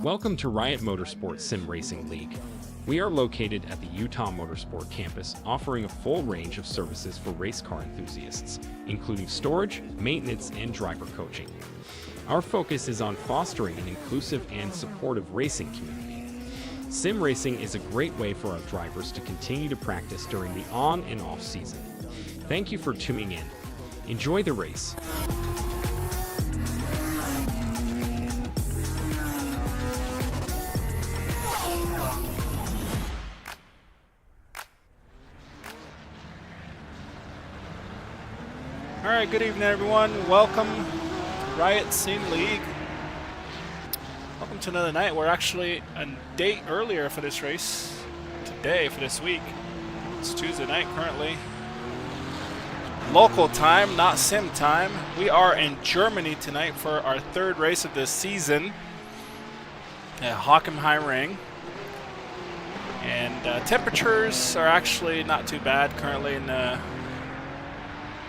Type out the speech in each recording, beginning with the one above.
Welcome to Riot Motorsports Sim Racing League. We are located at the Utah Motorsport campus, offering a full range of services for race car enthusiasts, including storage, maintenance, and driver coaching. Our focus is on fostering an inclusive and supportive racing community. Sim racing is a great way for our drivers to continue to practice during the on and off season. Thank you for tuning in. Enjoy the race. All right, good evening, everyone. Welcome to Riot Sim League. Welcome to another night. We're actually a day earlier for this race today, for this week. It's Tuesday night currently. Local time, not sim time. We are in Germany tonight for our third race of this season at Hockenheimring. And temperatures are actually not too bad currently in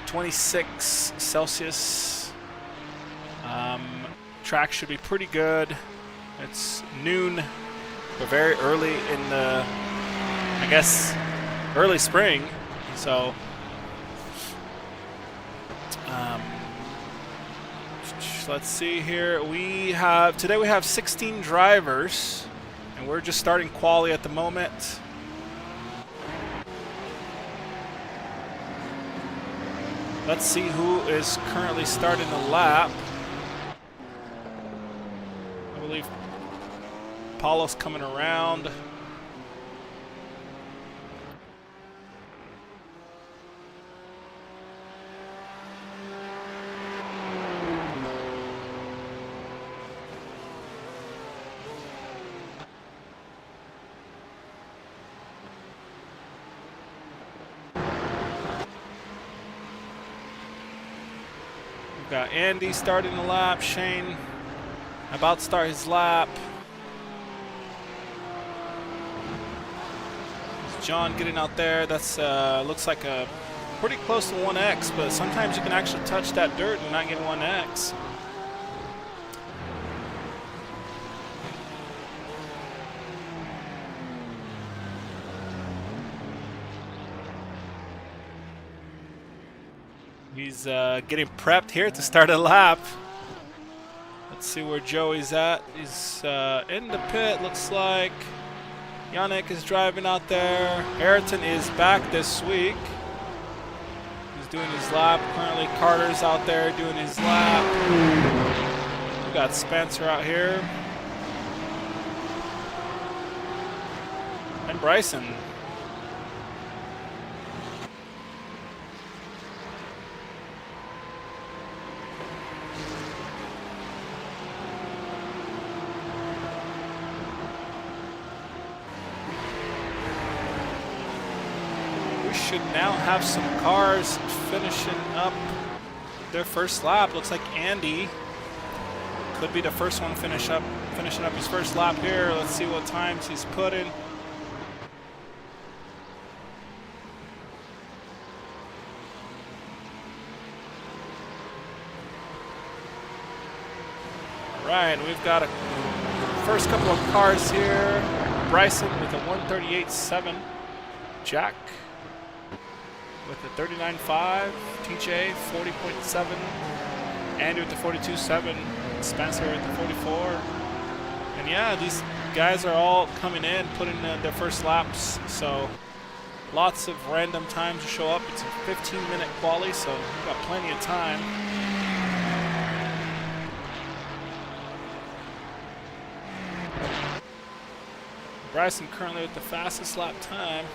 26 Celsius. Track should be pretty good. It's noon, but very early in the, I guess, early spring. So, let's see here. Today we have 16 drivers, and we're just starting quali at the moment. Let's see who is currently starting the lap. I believe Paulo's coming around. Got Andy starting the lap, Shane about to start his lap. There's John getting out there. That's looks like a pretty close to 1X, but sometimes you can actually touch that dirt and not get 1X. He's getting prepped here to start a lap. Let's see where Joey's at. He's in the pit, looks like. Yannick is driving out there. Ayrton is back this week. He's doing his lap. Currently Carter's out there doing his lap. We got Spencer out here. And Bryson. Should now have some cars finishing up their first lap. Looks like Andy could be the first one finishing up his first lap here. Let's see what times he's putting. All right, we've got a first couple of cars here. Bryson with a 138.7, Jack with the 39.5, TJ 40.7, Andy with the 42.7, Spencer with the 44. And yeah, these guys are all coming in, putting in their first laps, so lots of random times to show up. It's a 15-minute quali, so we've got plenty of time. Bryson currently with the fastest lap time.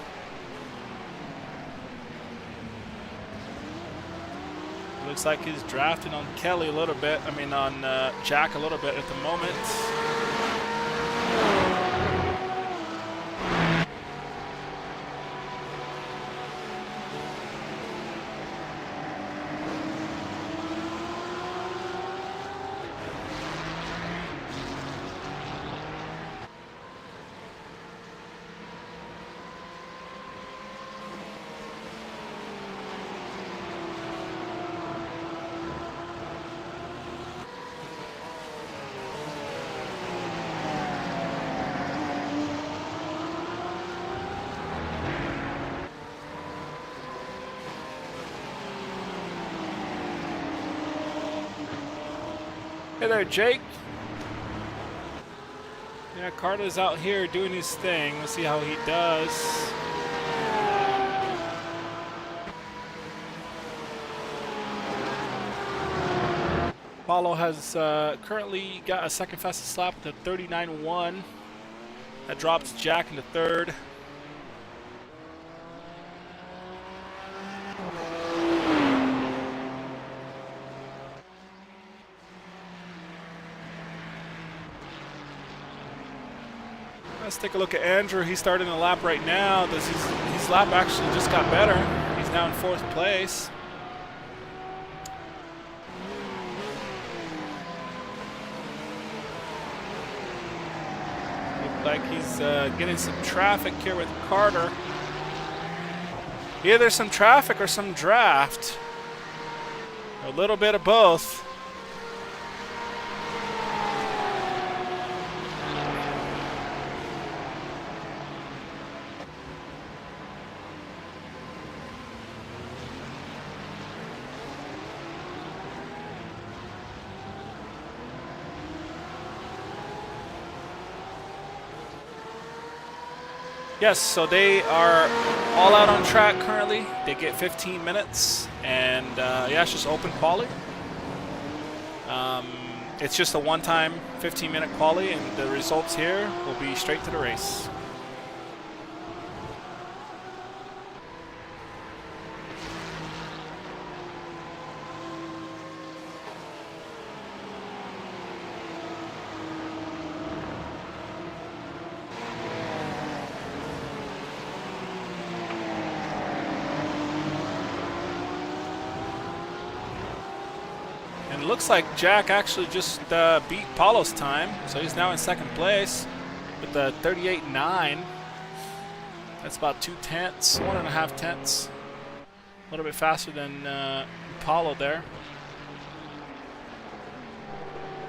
Looks like he's drafting on Kelly a little bit. I mean, on Jack a little bit at the moment. Hey there, Jake. Yeah, Carter's out here doing his thing. Let's see how he does. Paulo has currently got a second fastest lap with a 39.1. That drops Jack into third. Let's take a look at Andrew. He's starting the lap right now. His lap actually just got better. He's now in 4th place. Looks like he's getting some traffic here with Carter. Either some traffic or some draft. A little bit of both. Yes, so they are all out on track currently. They get 15 minutes, and yeah, it's just open quali. It's just a one-time 15-minute quali, and the results here will be straight to the race. It looks like Jack actually just beat Paulo's time, so he's now in 2nd place with the 38.9. That's about 2/10, 1.5 tenths. A little bit faster than Paulo there.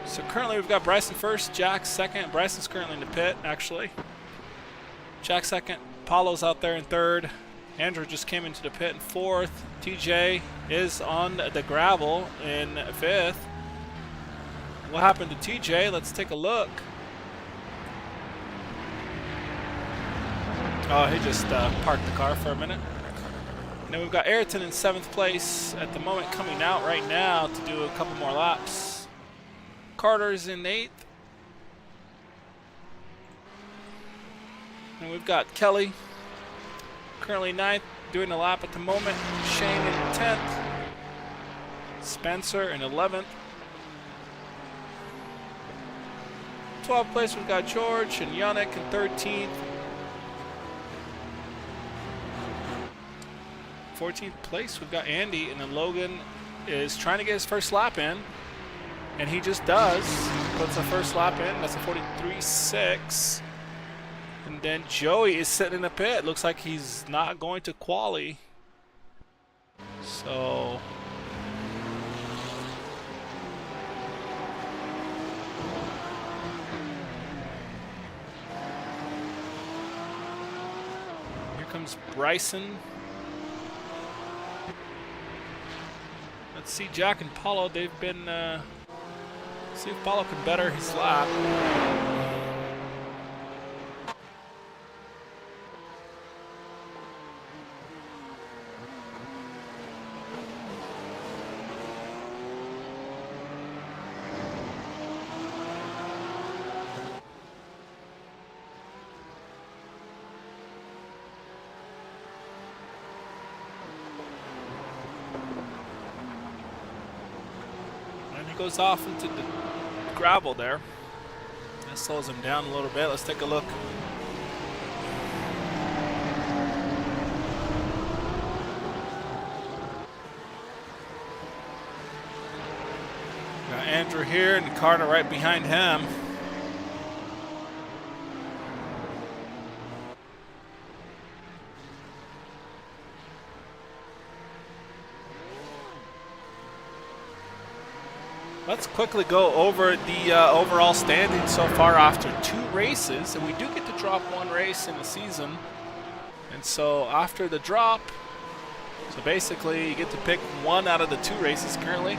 So currently we've got Bryson first, Jack second. Bryson's currently in the pit, actually. Jack second, Paulo's out there in 3rd. Andrew just came into the pit in 4th. TJ is on the gravel in 5th. What happened to TJ? Let's take a look. Oh, he just parked the car for a minute. And then we've got Ayrton in 7th place at the moment, coming out right now to do a couple more laps. Carter's in 8th. And we've got Kelly currently 9th, doing a lap at the moment. Shane in 10th. Spencer in 11th. 12th place we've got George and Yannick in 13th. 14th place we've got Andy, and then Logan is trying to get his first lap in, and he just does. Puts the first lap in. That's a 43.6. And then Joey is sitting in the pit. Looks like he's not going to quali. So here comes Bryson. Let's see Jack and Paulo. They've been see if Paulo can better his lap. Goes off into the gravel there. That slows him down a little bit. Let's take a look. Got Andrew here and Carter right behind him. Let's quickly go over the overall standings so far after 2 races, and we do get to drop 1 race in the season. And so after the drop, so basically you get to pick 1 out of the 2 races currently.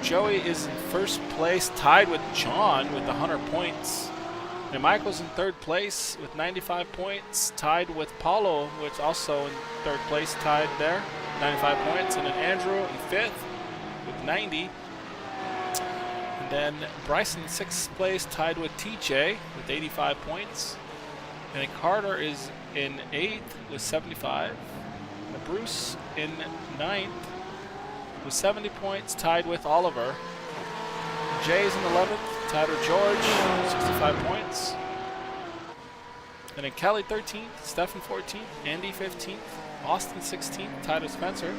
Joey is in first place, tied with John with 100 points. And Michael's in third place with 95 points, tied with Paulo, which also in third place, tied there, 95 points. And then Andrew in fifth with 90. And then Bryson in sixth place, tied with TJ with 85 points. And then Carter is in eighth with 75. And Bruce in ninth with 70 points, tied with Oliver. Jay's in 11th, tied with George, 65 points. And then Kelly 13th, Stefan 14th, Andy 15th, Austin 16th, tied with Spencer.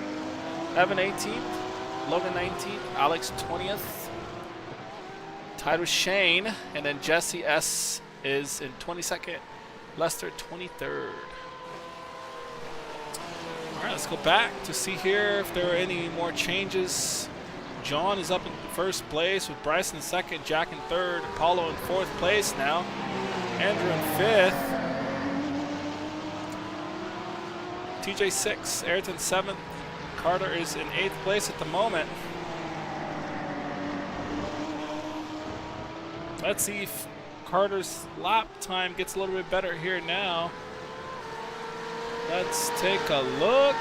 Evan 18th, Logan 19th, Alex 20th, tied with Shane. And then Jesse S is in 22nd, Lester 23rd. All right, let's go back to see here if there are any more changes. John is up in first place with Bryson in second, Jack in third, Paulo in fourth place now, Andrew in fifth, TJ sixth, Ayrton seventh, Carter is in eighth place at the moment. Let's see if Carter's lap time gets a little bit better here now. Let's take a look.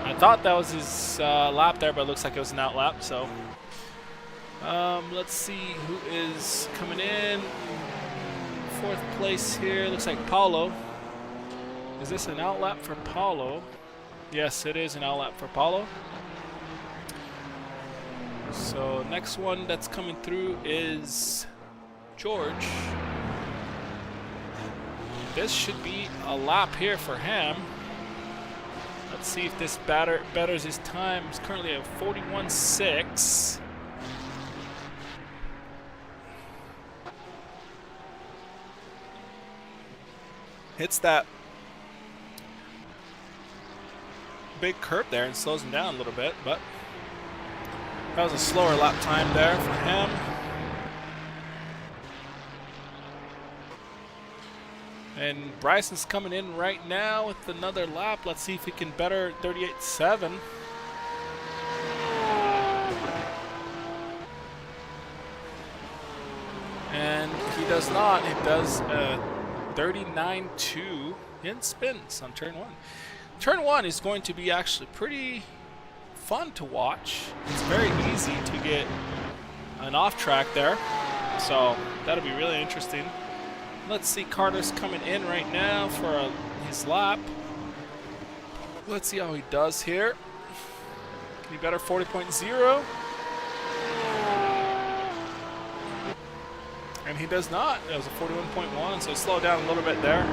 I thought that was his lap there, but it looks like it was an out lap. So let's see who is coming in. Fourth place here, looks like Paulo. Is this an out lap for Paulo? Yes, it is an out lap for Paulo. So next one that's coming through is George. This should be a lap here for him. Let's see if this betters his time. He's currently at 41.6. Hits that big curb there and slows him down a little bit, but that was a slower lap time there for him. And Bryson's coming in right now with another lap. Let's see if he can better 38.7. And he does not. He does 39.2 in spins on turn one. Turn one is going to be actually pretty fun to watch. It's very easy to get an off track there, so that'll be really interesting. Let's see, Carter's coming in right now for his lap. Let's see how he does here. Can he better 40.0? And he does not. That was a 41.1, so slow down a little bit there.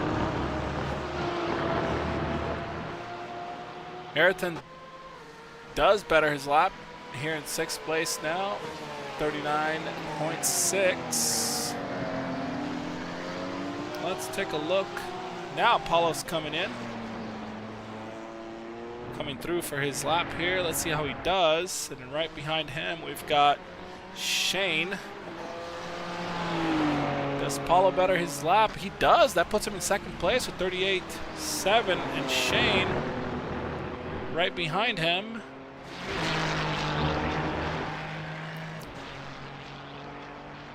Ayrton does better his lap here in sixth place now, 39.6. Let's take a look. Now Paulo's coming in. Coming through for his lap here. Let's see how he does. And then right behind him, we've got Shane. Does Paulo better his lap? He does. That puts him in second place with 38.7. And Shane right behind him.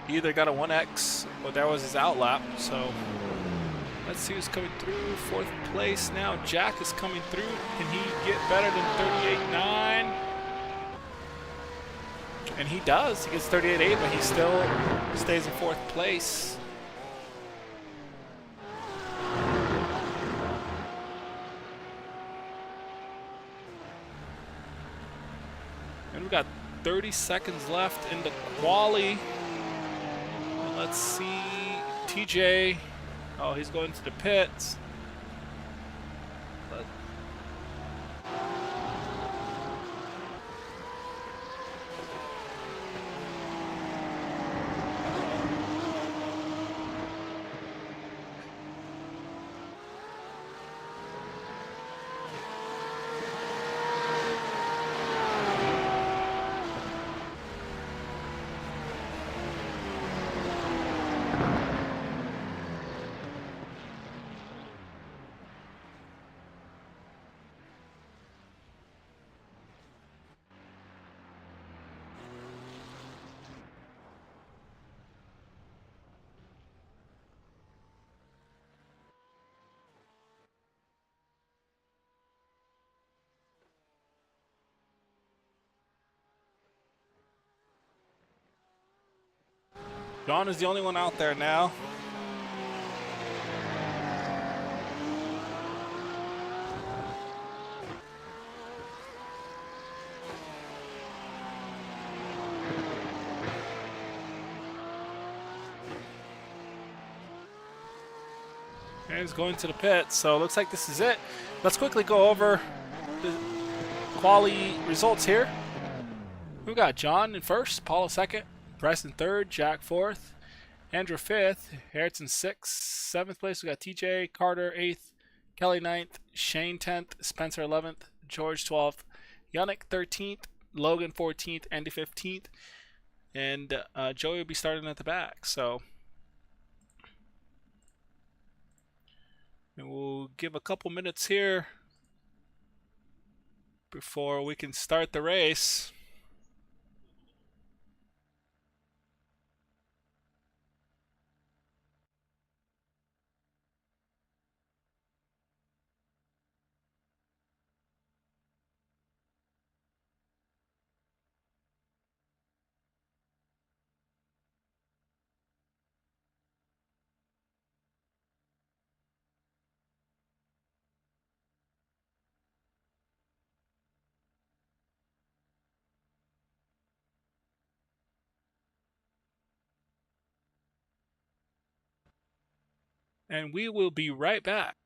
He either got a 1X or that was his out lap. So let's see who's coming through. Fourth place now. Jack is coming through. Can he get better than 38.9? And he does. He gets 38.8, but he still stays in fourth place. And we've got 30 seconds left in the quali. And let's see, TJ. Oh, he's going to the pits. John is the only one out there now. And he's going to the pit, so looks like this is it. Let's quickly go over the quali results here. We've got John in first, Paul second, Bryson third, Jack fourth, Andrew fifth, Harrison sixth, seventh place we got TJ, Carter eighth, Kelly ninth, Shane 10th, Spencer 11th, George 12th, Yannick 13th, Logan 14th, Andy 15th, and Joey will be starting at the back. So and we'll give a couple minutes here before we can start the race. And we will be right back.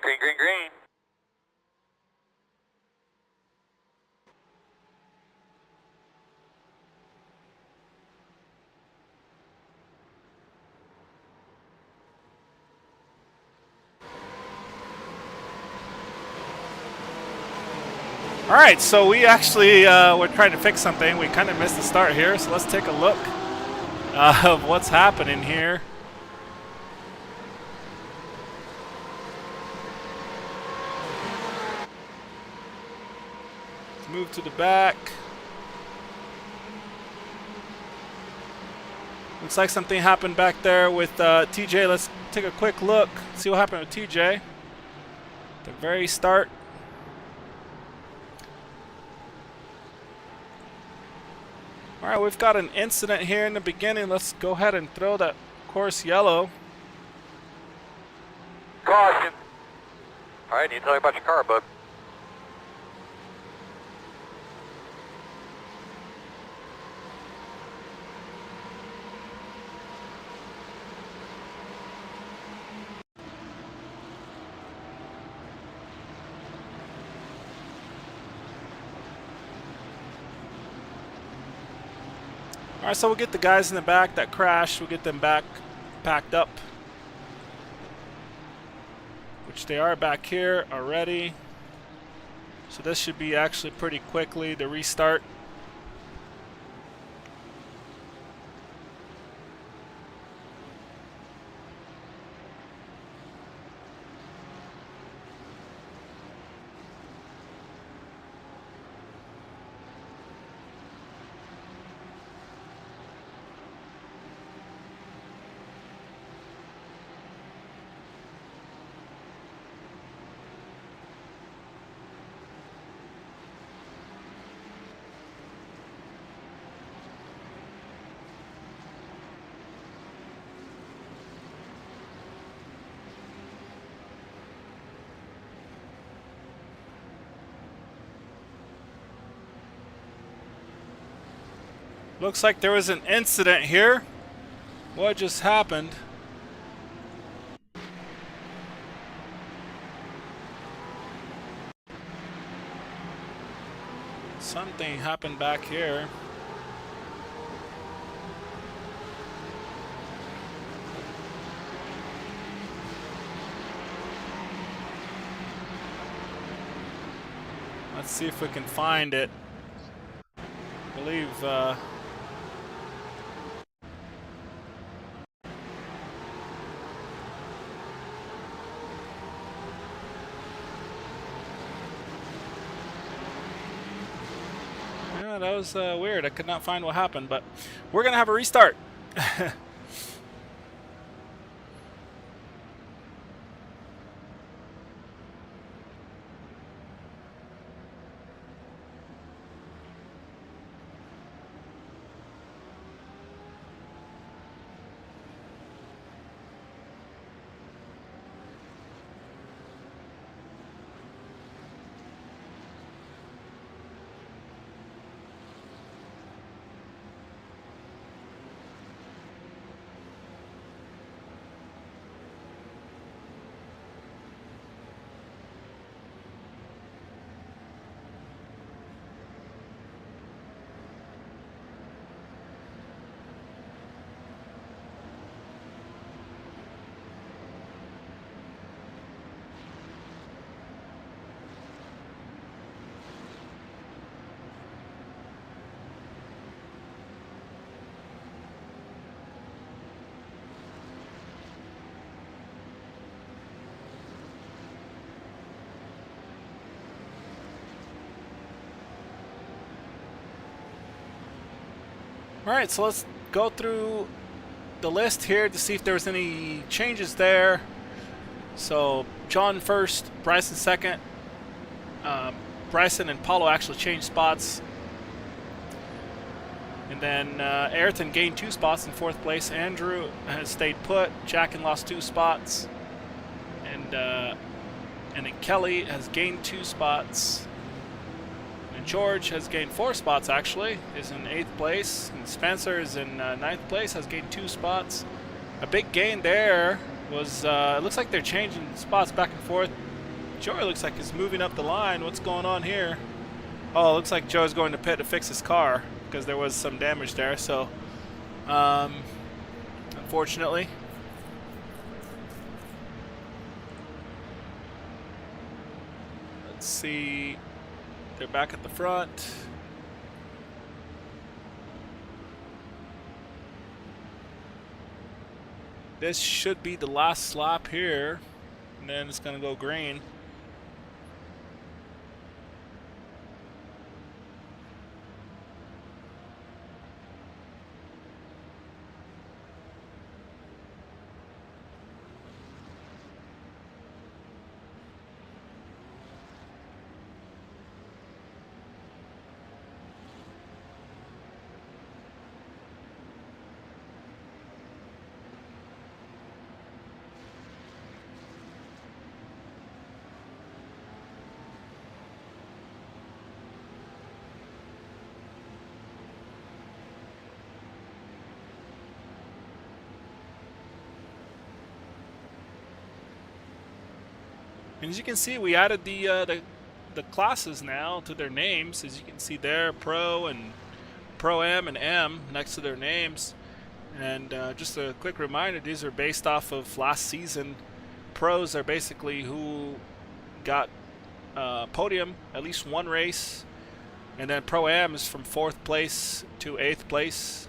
Green, green, green. All right, so we actually were trying to fix something. We kind of missed the start here, so let's take a look of what's happening here. Let's move to the back. Looks like something happened back there with TJ. Let's take a quick look, see what happened with TJ. The very start. All right, we've got an incident here in the beginning. Let's go ahead and throw that course yellow. Caution. All right, need to tell you about your car, bud. All right, so we'll get the guys in the back that crashed. We'll get them back packed up, which they are back here already. So this should be actually pretty quickly the restart. Looks like there was an incident here. What just happened? Something happened back here. Let's see if we can find it. I believe yeah, that was weird. I could not find what happened, but we're gonna have a restart. Alright, so let's go through the list here to see if there was any changes there. So John first, Bryson second. Bryson and Paulo actually changed spots. And then Ayrton gained 2 spots in 4th place. Andrew has stayed put. Jacken lost 2 spots. And then Kelly has gained 2 spots. George has gained 4 spots, actually, is in 8th place. And Spencer is in 9th place, has gained 2 spots. A big gain there was, it looks like they're changing spots back and forth. Joey looks like he's moving up the line. What's going on here? Oh, it looks like Joe's going to pit to fix his car because there was some damage there. So, unfortunately. Let's see. They're back at the front. This should be the last lap here, and then it's going to go green. And as you can see, we added the classes now to their names. As you can see there, Pro and Pro-Am and M next to their names. And just a quick reminder, these are based off of last season. Pros are basically who got podium at least one race. And then Pro-Am is from 4th place to 8th place.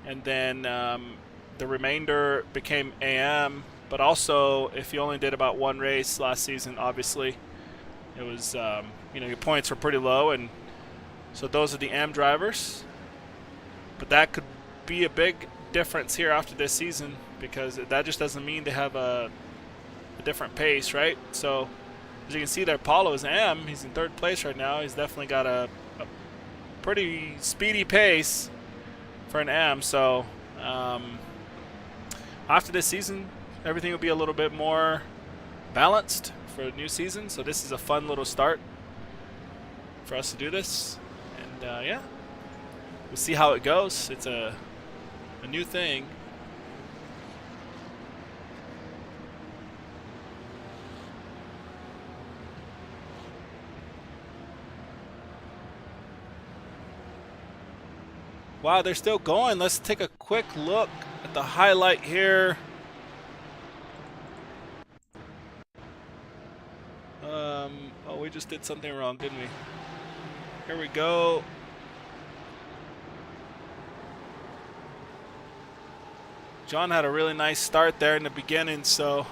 And then the remainder became AM. But also, if you only did about one race last season, obviously, it was, you know, your points were pretty low. And so those are the AM drivers. But that could be a big difference here after this season, because that just doesn't mean they have a different pace, right? So as you can see there, Paulo is AM. He's in 3rd place right now. He's definitely got a pretty speedy pace for an AM. So after this season, everything will be a little bit more balanced for the new season. So this is a fun little start for us to do this. And yeah, we'll see how it goes. It's a new thing. Wow, they're still going. Let's take a quick look at the highlight here. Oh, we just did something wrong, didn't we? Here we go. John had a really nice start there in the beginning, so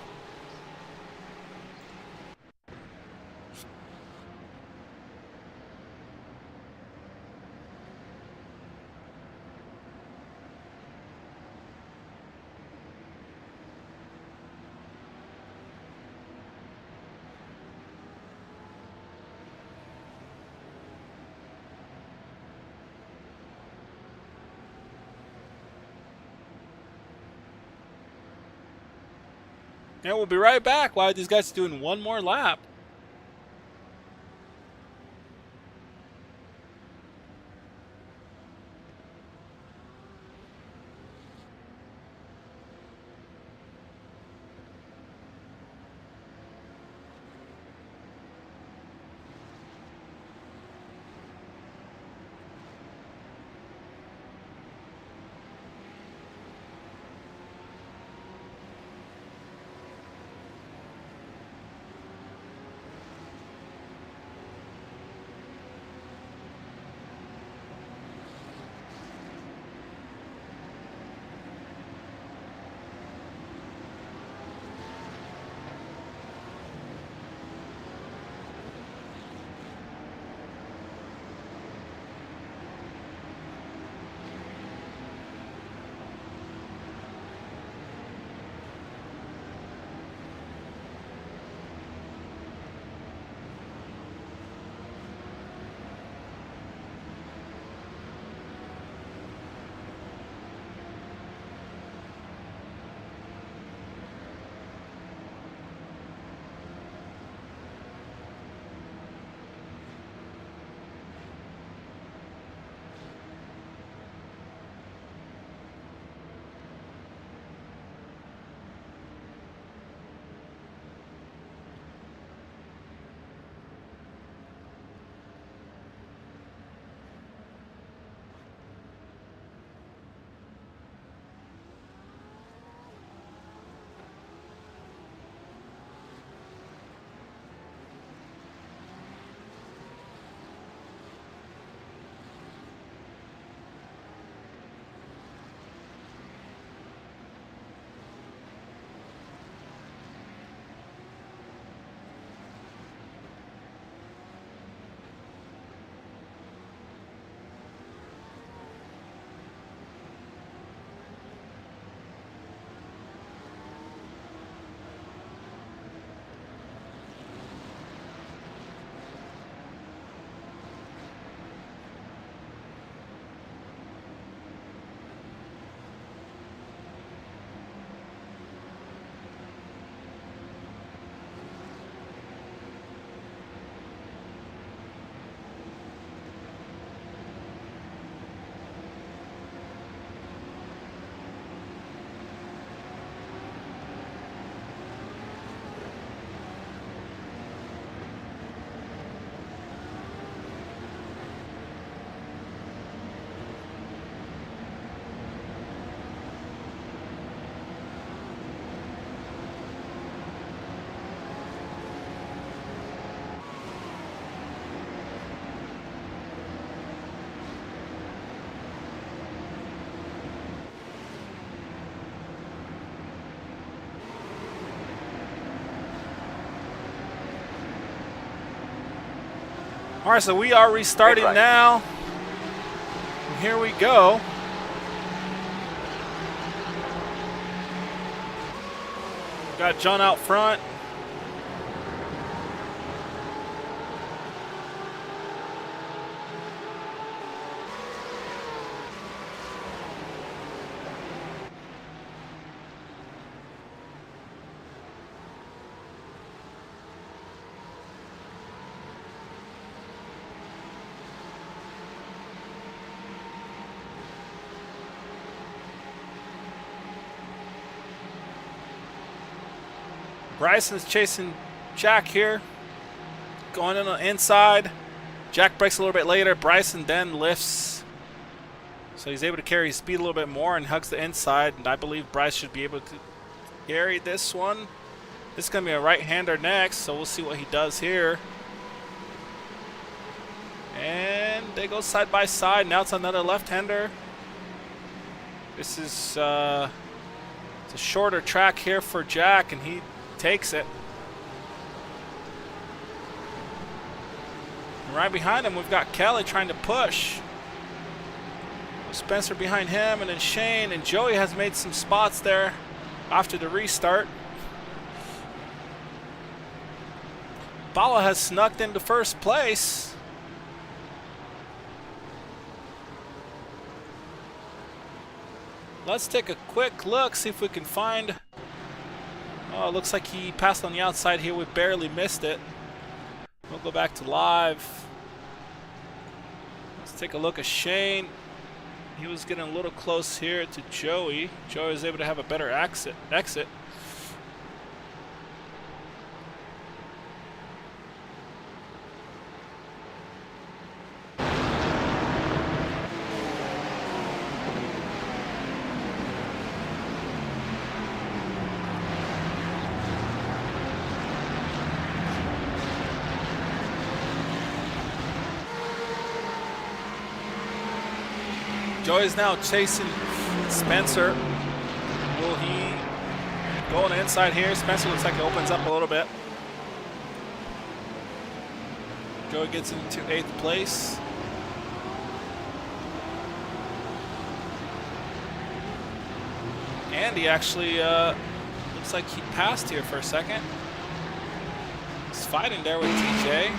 yeah, we'll be right back while these guys are doing one more lap. All right, so we are restarting now. And here we go. Got John out front. Bryson's chasing Jack here. Going in on the inside. Jack breaks a little bit later. Bryson then lifts. So he's able to carry his speed a little bit more and hugs the inside. And I believe Bryce should be able to carry this one. This is going to be a right-hander next, so we'll see what he does here. And they go side by side. Now it's another left-hander. This is it's a shorter track here for Jack, and he takes it. And right behind him, we've got Kelly trying to push. Spencer behind him, and then Shane, and Joey has made some spots there after the restart. Bala has snuck into first place. Let's take a quick look, see if we can find... Oh, it looks like he passed on the outside here. We barely missed it. We'll go back to live. Let's take a look at Shane. He was getting a little close here to Joey. Joey was able to have a better exit. Joey's now chasing Spencer. Will he go on the inside here? Spencer looks like he opens up a little bit. Joey gets into 8th place. Andy actually looks like he passed here for a second. He's fighting there with TJ.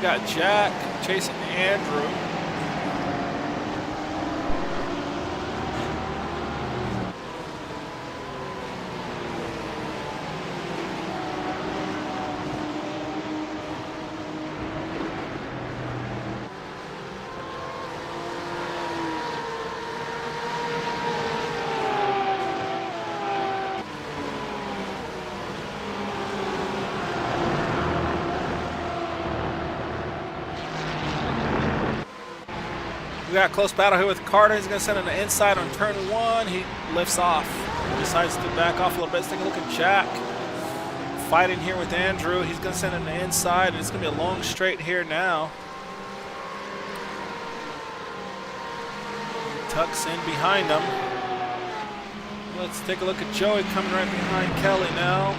We've got Jack chasing Andrew. We got a close battle here with Carter. He's going to send it to the inside on turn 1. He lifts off. Decides to back off a little bit. Let's take a look at Jack. Fighting here with Andrew. He's going to send it to the inside. And it's going to be a long straight here now. Tucks in behind him. Let's take a look at Joey coming right behind Kelly now.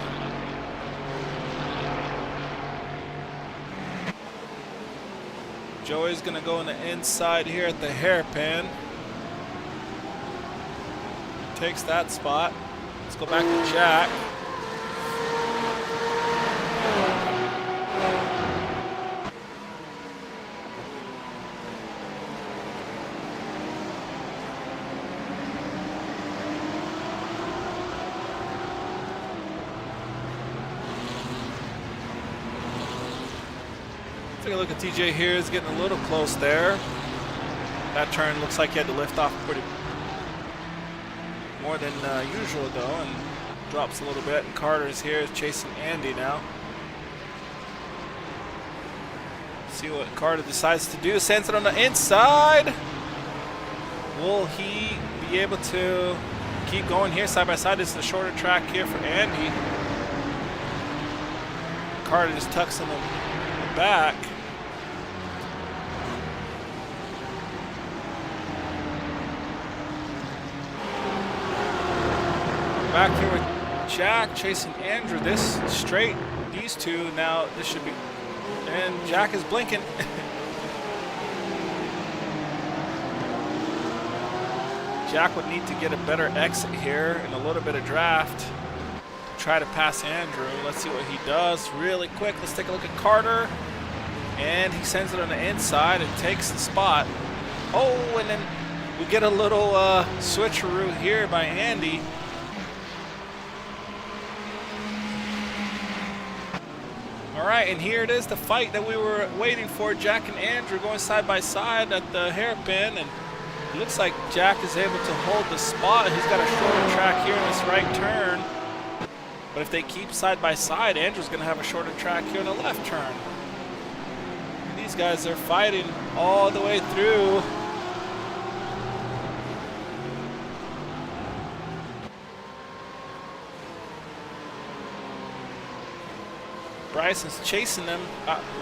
Joey's going to go on the inside here at the hairpin. Takes that spot. Let's go back to Jack. Take a look at TJ here. He's getting a little close there. That turn looks like he had to lift off pretty more than usual though, and drops a little bit. And Carter's here is chasing Andy now. See what Carter decides to do. Sends it on the inside. Will he be able to keep going here side by side. This is the shorter track here for Andy. Carter just tucks in the back. Back here with Jack chasing Andrew. This straight, these two now. This should be, and Jack is blinking. Jack would need to get a better exit here and a little bit of draft to try to pass Andrew. Let's see what he does really quick. Let's take a look at Carter. And he sends it on the inside and takes the spot. Oh, and then we get a little switcheroo here by Andy. All right, and here it is, the fight that we were waiting for. Jack and Andrew going side by side at the hairpin, and it looks like Jack is able to hold the spot. He's got a shorter track here in this right turn. But if they keep side by side, Andrew's going to have a shorter track here in the left turn. And these guys are fighting all the way through. Bryson's chasing them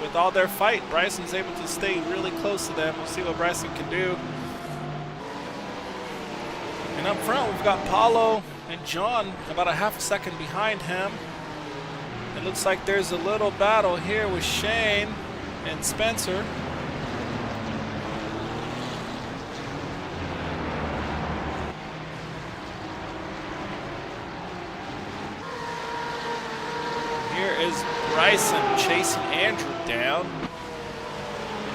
with all their fight. Bryson's able to stay really close to them. We'll see what Bryson can do. And up front, we've got Paulo and John about a half a second behind him. It looks like there's a little battle here with Shane and Spencer. Here is Bryson chasing Andrew down.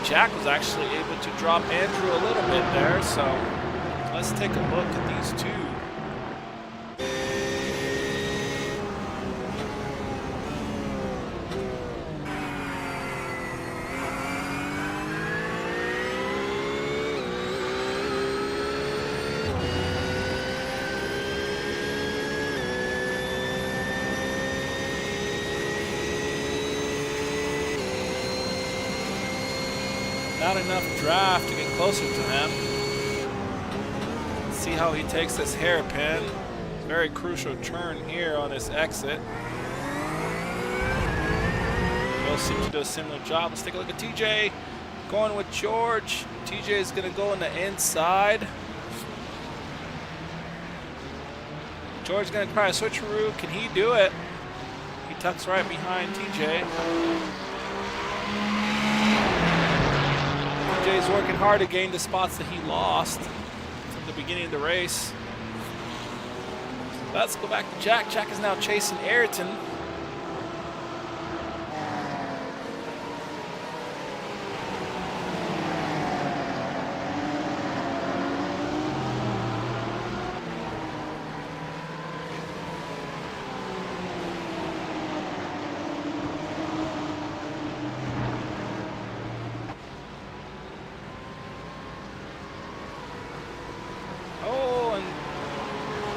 Jack was actually able to drop Andrew a little bit there, so let's take a look at these two. Not enough draft to get closer to him. See how he takes this hairpin. Very crucial turn here on this exit. They'll seem to do a similar job. Let's take a look at TJ going with George. TJ is going to go on the inside. George is going to try a switcheroo. Can he do it? He tucks right behind TJ. TJ's working hard to gain the spots that he lost from the beginning of the race. Let's go back to Jack. Jack is now chasing Ayrton.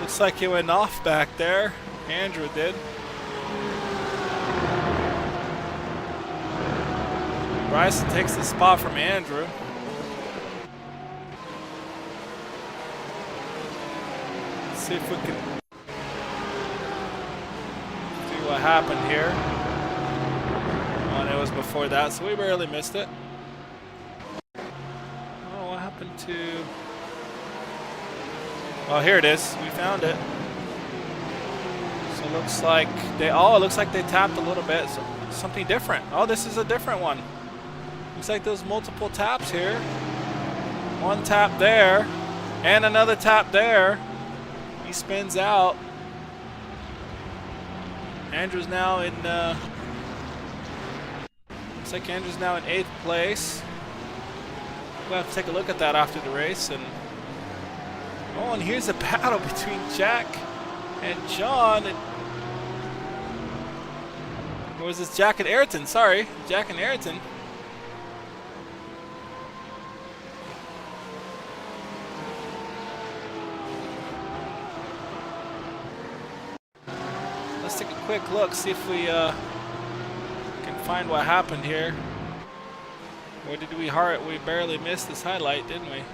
Looks like he went off back there. Andrew did. Bryson takes the spot from Andrew. Let's see if we can see what happened here. Oh, and it was before that, so we barely missed it. Oh, what happened to... Oh, here it is. We found it. So it looks like they. Oh, it looks like they tapped a little bit. So something different. Oh, this is a different one. Looks like there's multiple taps here. One tap there, and another tap there. He spins out. Andrew's now in. Looks like Andrew's now in 8th place. We'll have to take a look at that after the race and. Oh, and here's a battle between Jack and John. Or was this Jack and Ayrton? Sorry, Jack and Ayrton. Let's take a quick look, see if we can find what happened here. Or did we barely missed this highlight, didn't we?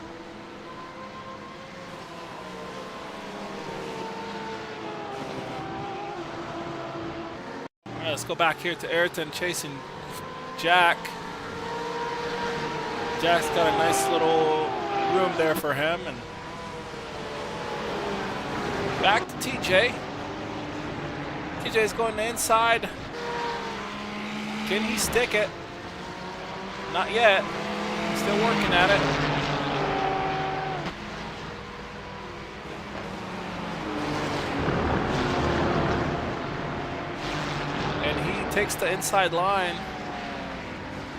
let's go back here to Ayrton chasing Jack. Jack's got a nice little room there for him. And back to TJ. TJ's going to inside. Can he stick it? Not yet. Still working at it. And he takes the inside line.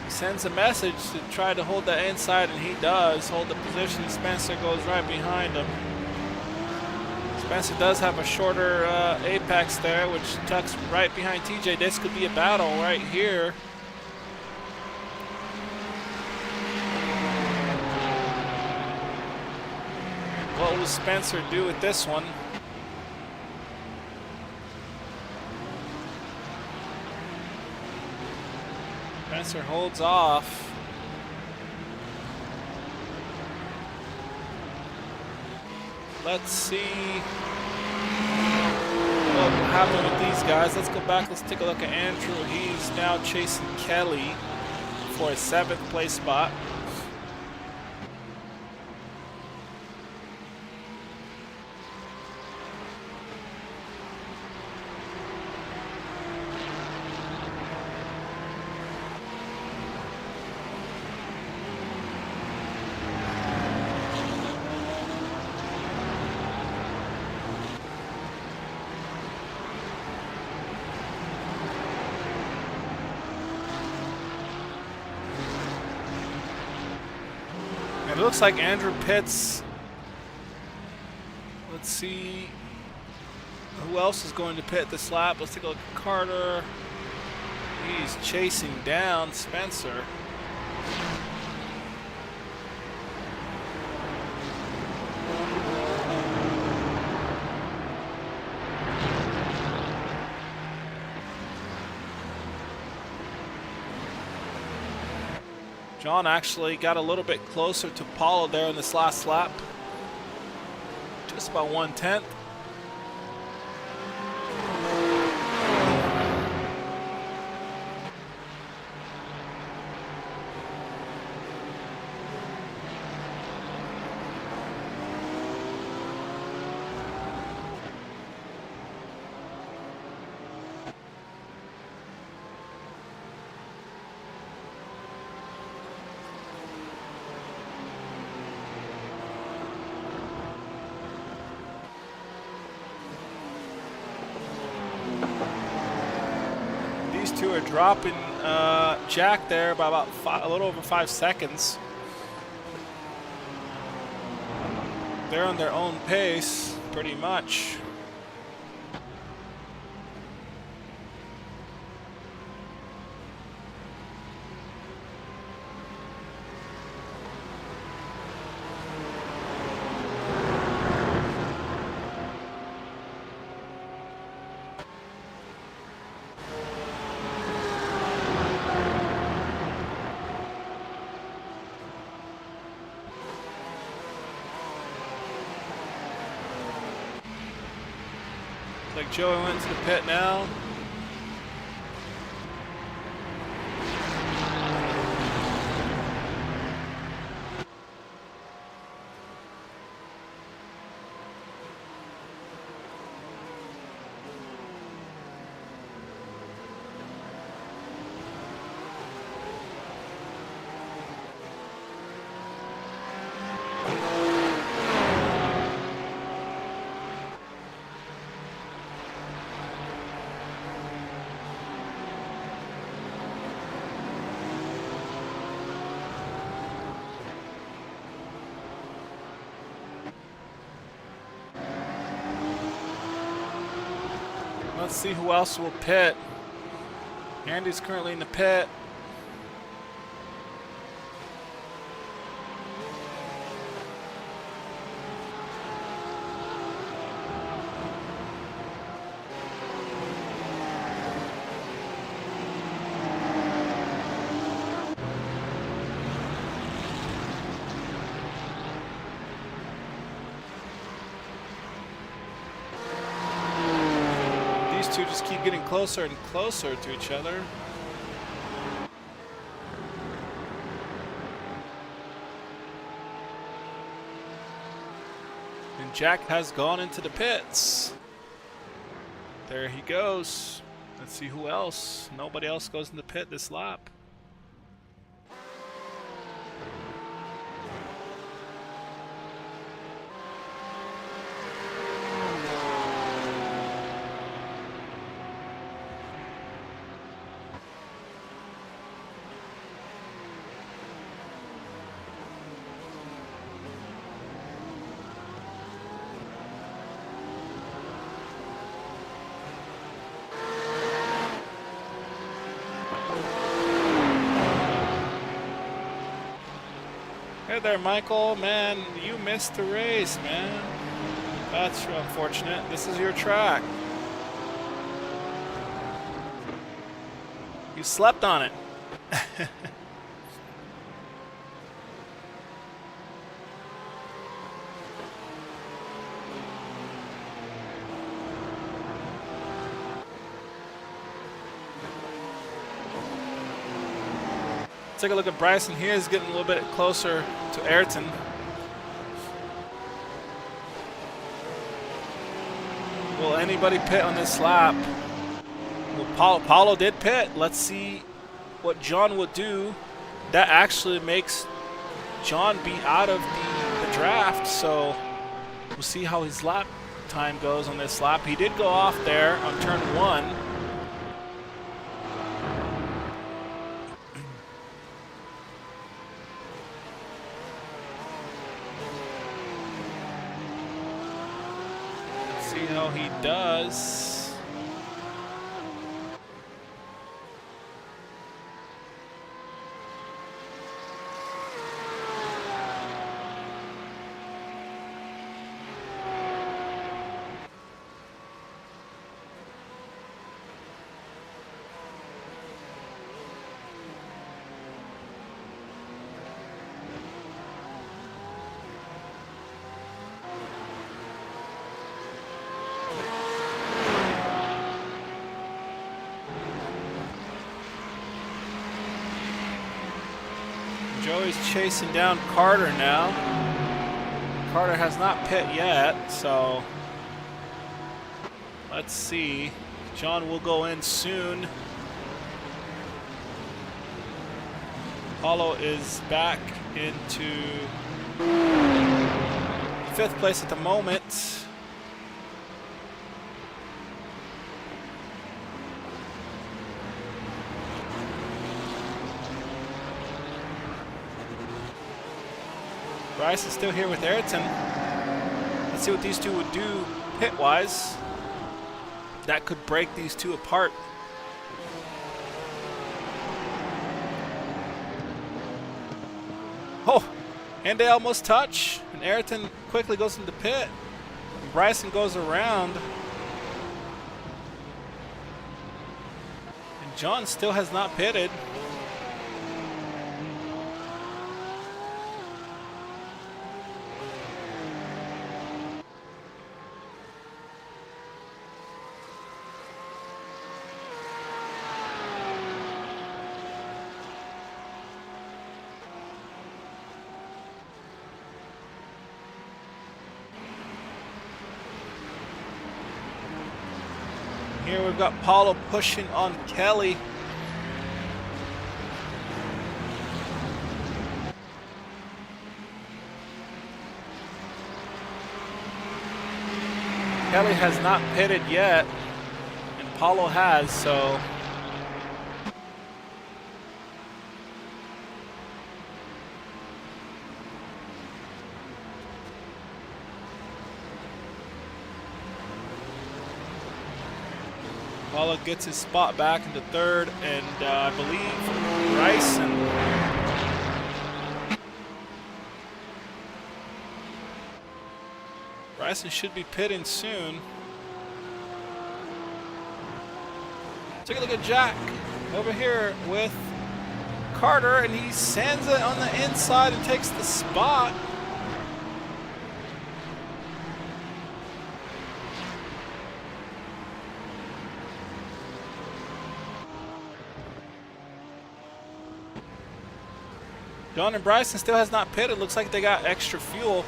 He sends a message to try to hold the inside, and he does hold the position. Spencer goes right behind him. Spencer does have a shorter apex there, which tucks right behind TJ. This could be a battle right here. What will Spencer do with this one? Spencer holds off. Let's see what happened with these guys. Let's go back. Let's take a look at Andrew. He's now chasing Kelly for a 7th place spot. It looks like Andrew pits. Let's see who else is going to pit this lap. Let's take a look at Carter. He's chasing down Spencer. John actually got a little bit closer to Paulo there in this last lap. Just about 1/10. Two are dropping Jack there by about a little over 5 seconds. They're on their own pace, pretty much. Like Joey went to the pit now. Let's see who else will pit. Andy's currently in the pit. These two just keep getting closer and closer to each other. And Jack has gone into the pits. There he goes. Let's see who else. Nobody else goes in the pit this lap. Hey there, Michael. Man, you missed the race, man. That's unfortunate. This is your track. You slept on it. Take a look at Bryson here. He's getting a little bit closer to Ayrton. Will anybody pit on this lap? Well, Paulo did pit. Let's see what John will do. That actually makes John be out of the draft, so we'll see how his lap time goes on this lap. He did go off there on turn 1. See how he does. Joey's chasing down Carter now. Carter has not pit yet, so let's see. John will go in soon. Paulo is back into 5th place at the moment. Bryce is still here with Ayrton. Let's see what these two would do pit-wise. That could break these two apart. Oh, and they almost touch. And Ayrton quickly goes into pit. And Bryson goes around. And John still has not pitted. Here we've got Paulo pushing on Kelly. Kelly has not pitted yet, and Paulo has, so Paulo gets his spot back into 3rd, and I believe Bryson should be pitting soon. Take a look at Jack over here with Carter, and he sends it on the inside and takes the spot. John and Bryson still has not pitted. Looks like they got extra fuel.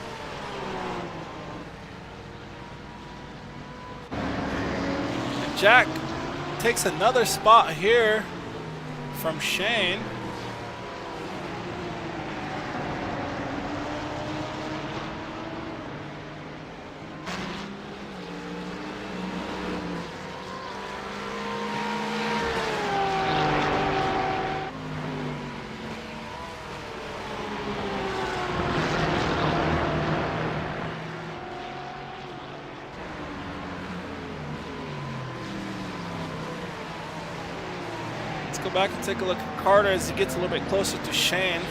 And Jack takes another spot here from Shane. Let's go back and take a look at Carter as he gets a little bit closer to Shane.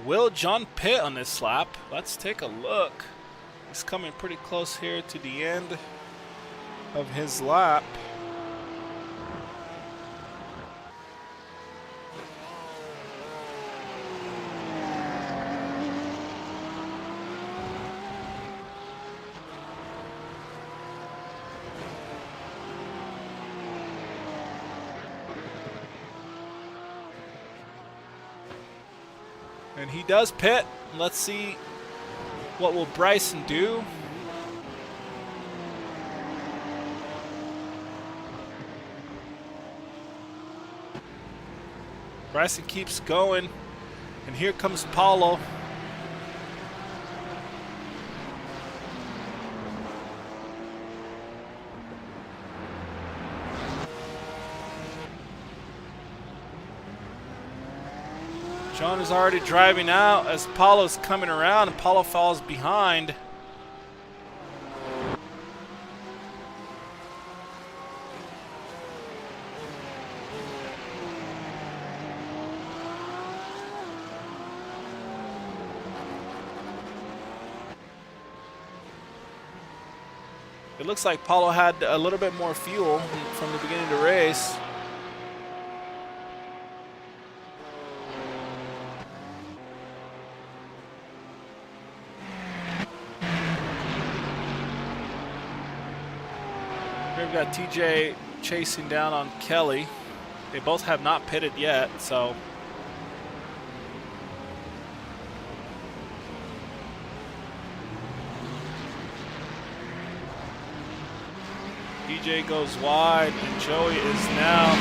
Will John pit on this lap? Let's take a look. He's coming pretty close here to the end of his lap. And he does pit. Let's see what will Bryson do. Bryson keeps going. And here comes Paulo. John is already driving out as Paulo's coming around and Paulo falls behind. It looks like Paulo had a little bit more fuel from the beginning of the race. Here we've got TJ chasing down on Kelly. They both have not pitted yet, so. TJ goes wide, and Joey is now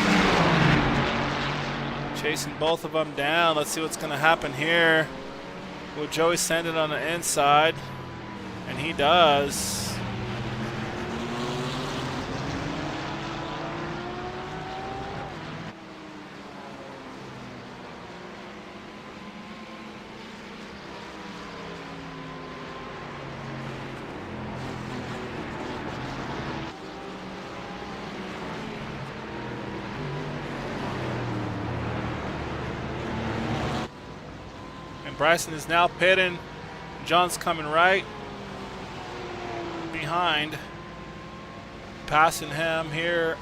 chasing both of them down. Let's see what's going to happen here. Will Joey send it on the inside? And he does. Bryson is now pitting. John's coming right behind, passing him here.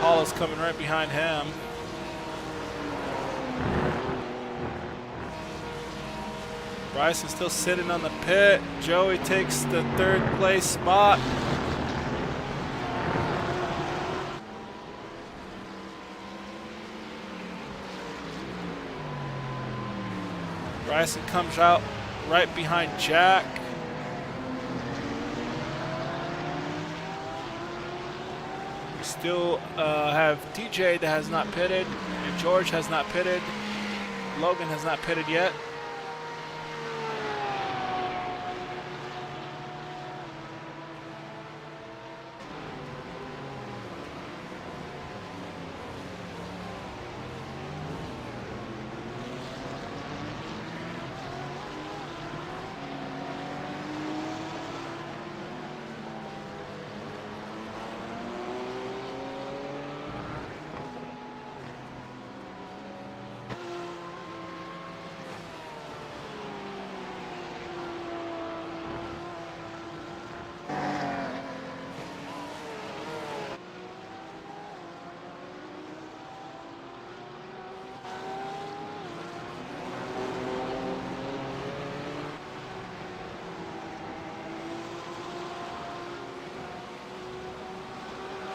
Paulo's coming right behind him. Bryson still sitting on the pit. Joey takes the third place spot. Bryson comes out right behind Jack. We still have TJ that has not pitted, and George has not pitted. Logan has not pitted yet.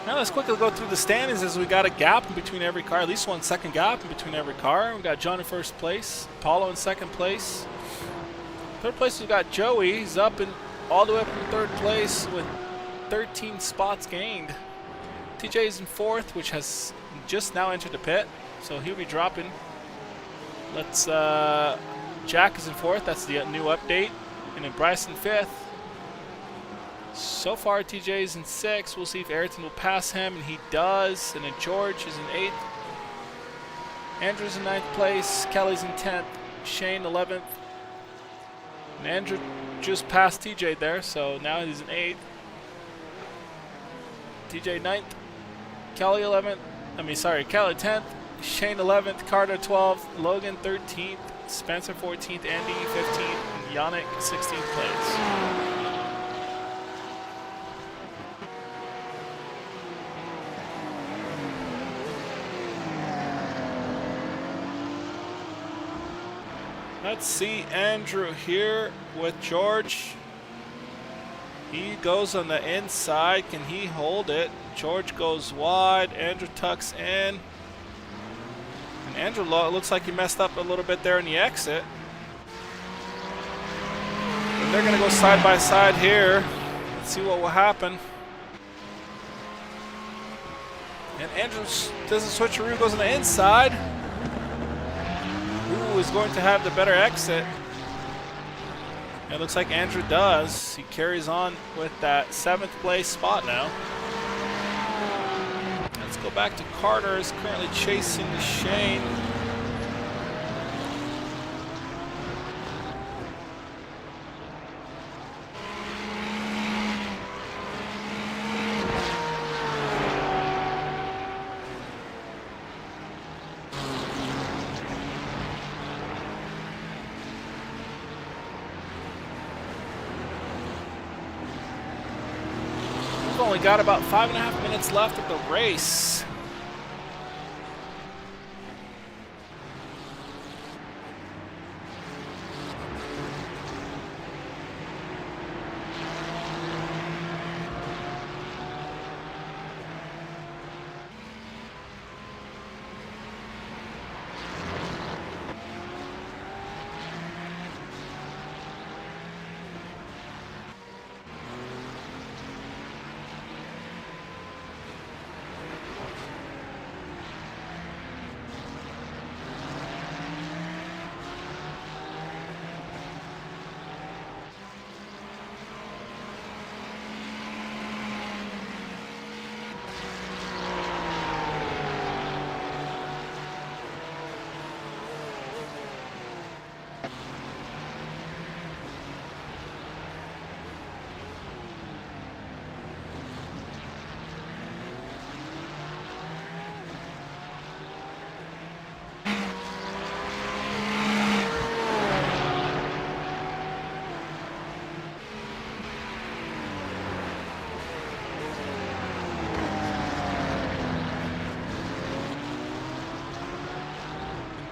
Now let's quickly go through the standings as we got a gap in between every car, at least 1 second gap in between every car. We got John in first place, Paulo in second place. Third place we got Joey. He's up in all the way up in third place with 13 spots gained. TJ is in fourth, which has just now entered the pit, so he'll be dropping. Jack is in fourth. That's the new update, and then Bryson fifth. So far, TJ is in sixth. We'll see if Ayrton will pass him, and he does. And then George is in eighth. Andrew's in ninth place. Kelly's in 10th. Shane 11th. And Andrew just passed TJ there, so now he's in 8th. TJ 9th. Kelly 11th. Kelly 10th. Shane 11th. Carter 12th. Logan 13th. Spencer 14th. Andy 15th. And Yannick 16th place. Let's see Andrew here with George. He goes on the inside. Can he hold it? George goes wide. Andrew tucks in. And Andrew looks like he messed up a little bit there in the exit. And they're going to go side by side here. Let's see what will happen. And Andrew does a switcheroo, goes on the inside. Who is going to have the better exit? It looks like Andrew does. He carries on with that 7th place spot now. Let's go back to Carter, is currently chasing Shane. We've only got about 5.5 minutes left of the race.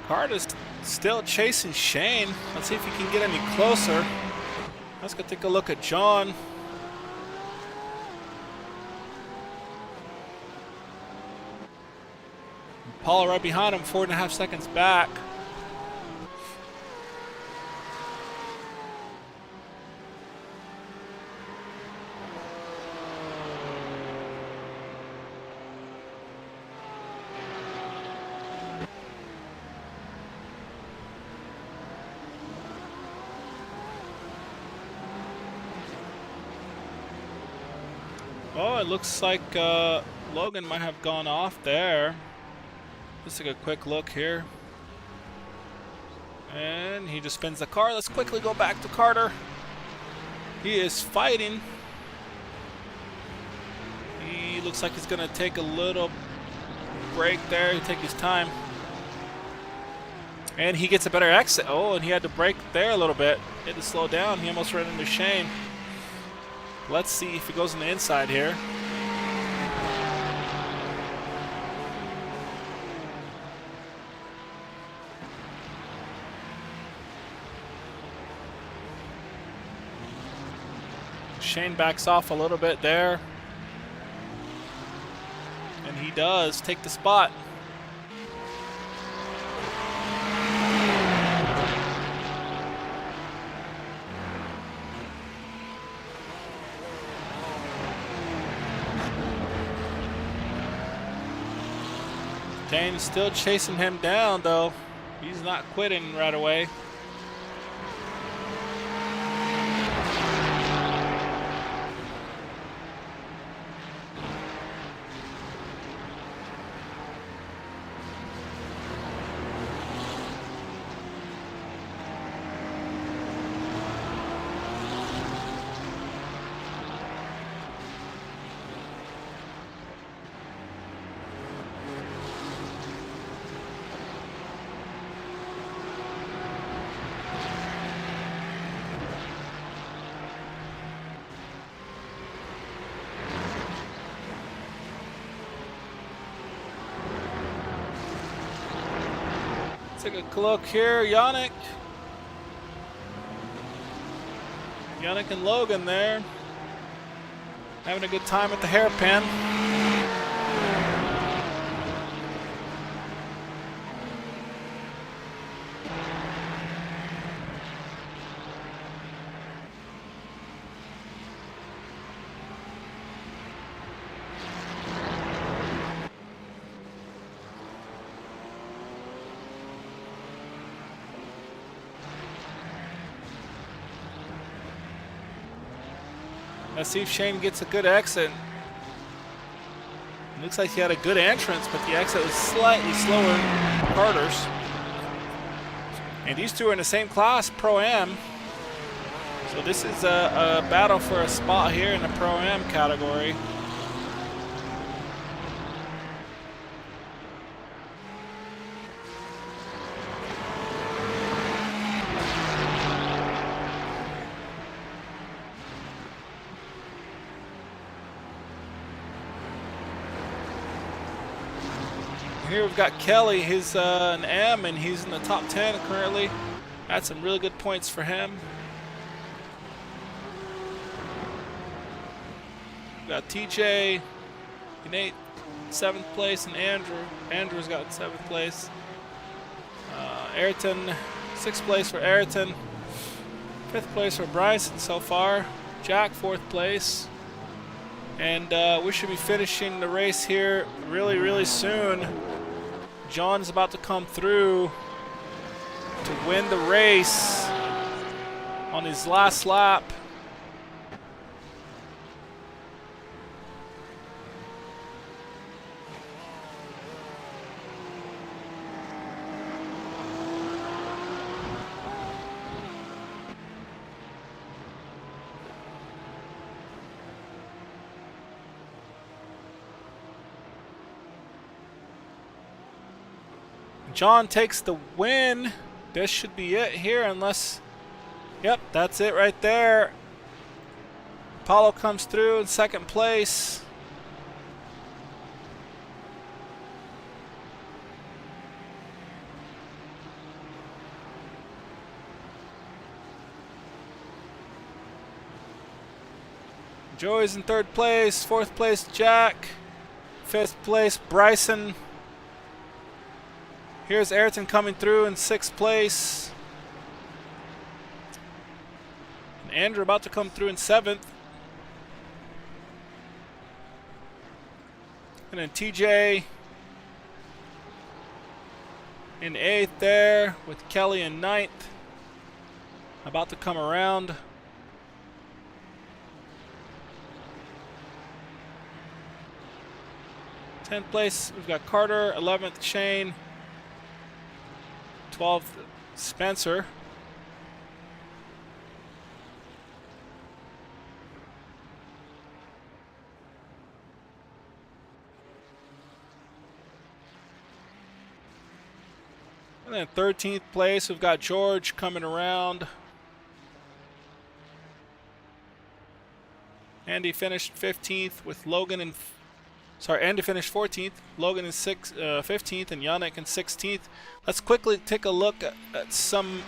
Carter's still chasing Shane. Let's see if he can get any closer. Let's go take a look at John. Paul right behind him, 4.5 seconds back. Oh, it looks like Logan might have gone off there. Let's take a quick look here. And he just spins the car. Let's quickly go back to Carter. He is fighting. He looks like he's going to take a little break there. He'll take his time. And he gets a better exit. Oh, and he had to brake there a little bit. He had to slow down. He almost ran into Shane. Let's see if he goes on the inside here. Shane backs off a little bit there. does take the spot. James still chasing him down, though. He's not quitting right away. Take a look here, Yannick and Logan there, having a good time at the hairpin. Let's see if Shane gets a good exit. It looks like he had a good entrance, but the exit was slightly slower than Carter's. And these two are in the same class, Pro-Am. So this is a battle for a spot here in the Pro-Am category. Here we've got Kelly, he's an M and he's in the top 10 currently. That's some really good points for him. We've got TJ in 8th, 7th place, and Andrew's got 7th place. Ayrton, 6th place for Ayrton. 5th place for Bryson so far. Jack, 4th place. And we should be finishing the race here really soon. John is about to come through to win the race on his last lap. John takes the win. This should be it here unless... Yep, that's it right there. Apollo comes through in 2nd place. Joey's in 3rd place. 4th place, Jack. 5th place, Bryson. Here's Ayrton coming through in 6th place. And Andrew about to come through in 7th. And then TJ in 8th there with Kelly in 9th. About to come around. Tenth place, we've got Carter. 11th, Shane. 12th, Spencer. And then 13th place, we've got George coming around. Andy finished 15th with Logan in... Sorry, Andy finished 14th, Logan in 15th, and Yannick in 16th. Let's quickly take a look at some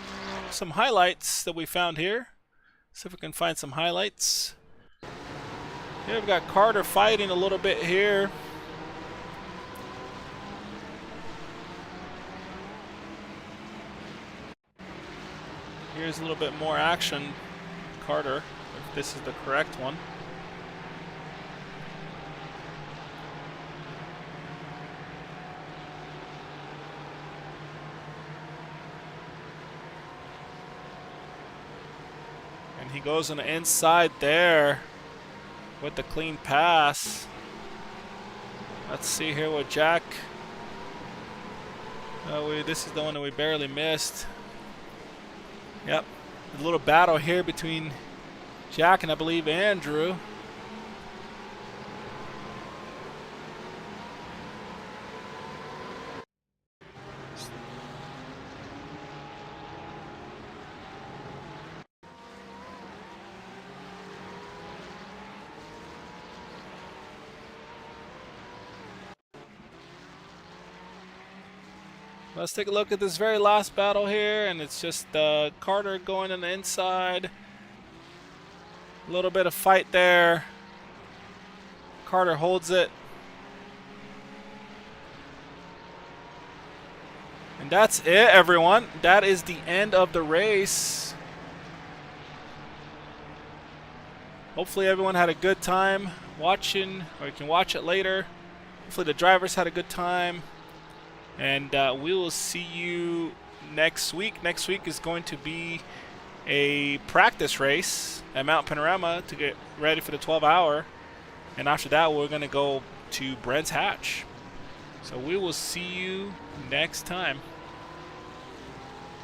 highlights that we found here. See if we can find some highlights. Here we've got Carter fighting a little bit here. here's a little bit more action, Carter, if this is the correct one. And he goes on the inside there with the clean pass. Let's see here what Jack. This is the one that we barely missed. Yep, a little battle here between Jack and I believe Andrew. Let's take a look at this very last battle here, and it's just Carter going on the inside. A little bit of fight there. Carter holds it. And that's it, everyone. That is the end of the race. Hopefully everyone had a good time watching, or you can watch it later. Hopefully the drivers had a good time. And we will see you next week. Next week is going to be a practice race at Mount Panorama to get ready for the 12-hour. And after that, we're going to go to Brent's Hatch. So we will see you next time.